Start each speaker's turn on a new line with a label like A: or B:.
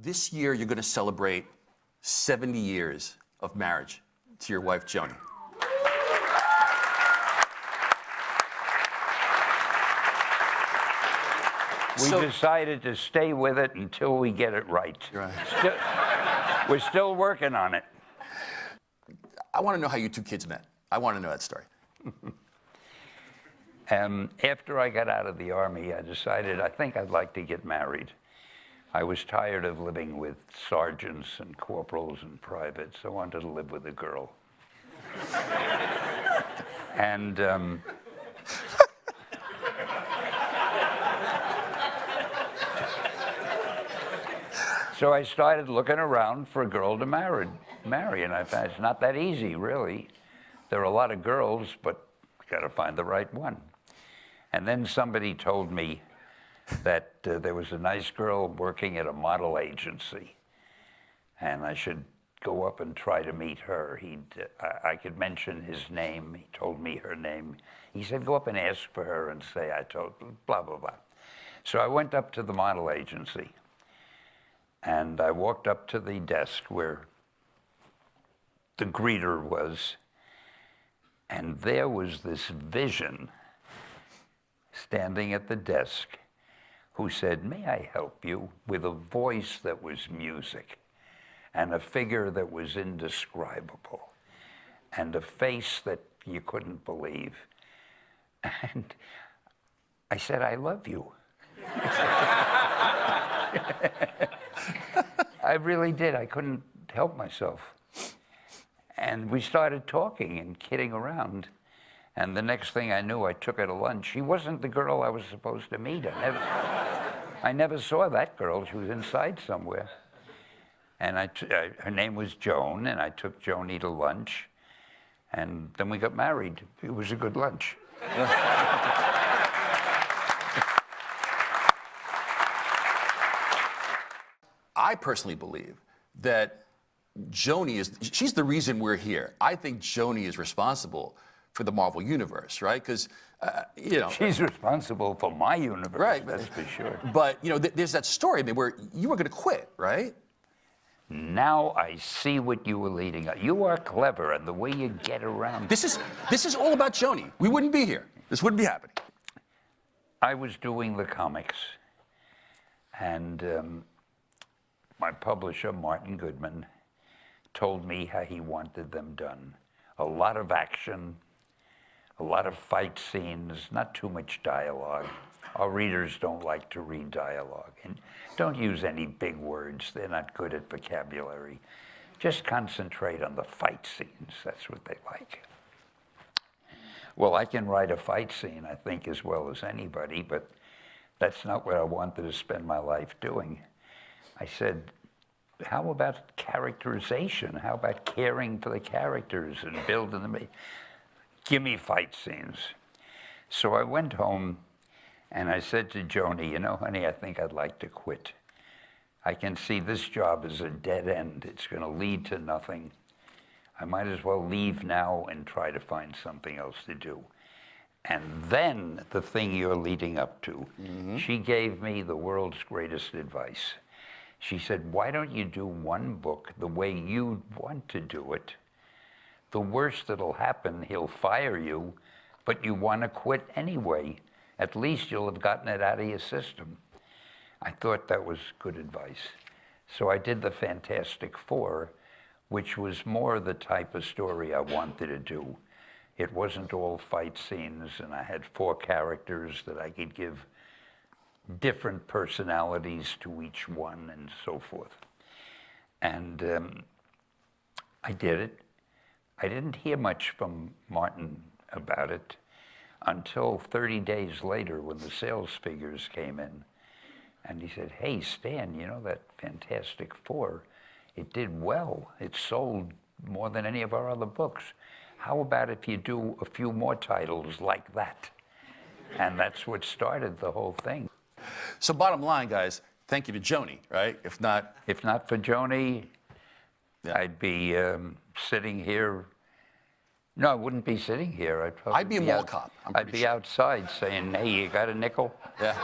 A: This year, you're going to celebrate 70 years of marriage to your wife, Joni.
B: We decided to stay with it until we get it right. We're still working on it.
A: I want to know how you two kids met. I want to know that story.
B: After I got out of the Army, I decided I think I'd like to get married. I was tired of living with sergeants and corporals and privates. I wanted to live with a girl. And so I started looking around for a girl to marry, and I found it's not that easy, really. There are a lot of girls, but you got to find the right one. And then somebody told me that there was a nice girl working at a model agency, and I should go up and try to meet her. I could mention his name. He told me her name. He said, go up and ask for her and say I told, blah, blah, blah. So I went up to the model agency, and I walked up to the desk where the greeter was, and there was this vision standing at the desk who said, may I help you, with a voice that was music and a figure that was indescribable and a face that you couldn't believe. And I said, I love you. I really did. I couldn't help myself. And we started talking and kidding around. And the next thing I knew, I took her to lunch. She wasn't the girl I was supposed to meet. I never saw that girl. She was inside somewhere. And her name was Joan, and I took Joni to lunch. And then we got married. It was a good lunch.
A: I personally believe that Joni she's the reason we're here. I think Joni is responsible for the Marvel Universe, right? Because, you know.
B: She's responsible for my universe,
A: right,
B: that's for sure.
A: But, you know, there's that story, I mean, where you were going to quit, right?
B: Now I see what you were leading up. You are clever, and the way you get around.
A: This is all about Joni. We wouldn't be here. This wouldn't be happening.
B: I was doing the comics, and my publisher, Martin Goodman, told me how he wanted them done. A lot of action, a lot of fight scenes, not too much dialogue. Our readers don't like to read dialogue. And don't use any big words. They're not good at vocabulary. Just concentrate on the fight scenes. That's what they like. Well, I can write a fight scene, I think, as well as anybody, but that's not what I wanted to spend my life doing. I said, how about characterization? How about caring for the characters and building them? Give me fight scenes. So I went home and I said to Joni, you know, honey, I think I'd like to quit. I can see this job as a dead end. It's going to lead to nothing. I might as well leave now and try to find something else to do. And then the thing you're leading up to, she gave me the world's greatest advice. She said, why don't you do one book the way you want to do it? The worst that'll happen, he'll fire you, but you want to quit anyway. At least you'll have gotten it out of your system. I thought that was good advice. So I did the Fantastic Four, which was more the type of story I wanted to do. It wasn't all fight scenes, and I had 4 characters that I could give different personalities to each one and so forth. And I did it. I didn't hear much from Martin about it until 30 days later when the sales figures came in. And he said, hey, Stan, you know that Fantastic Four, it did well. It sold more than any of our other books. How about if you do a few more titles like that? And that's what started the whole thing.
A: So bottom line, guys, thank you to Joni, right? If not
B: for Joni, yeah. I'd be sitting here. No, I wouldn't be sitting here.
A: I'd be a mall cop.
B: I'd be outside saying, hey, you got a nickel?
A: Yeah.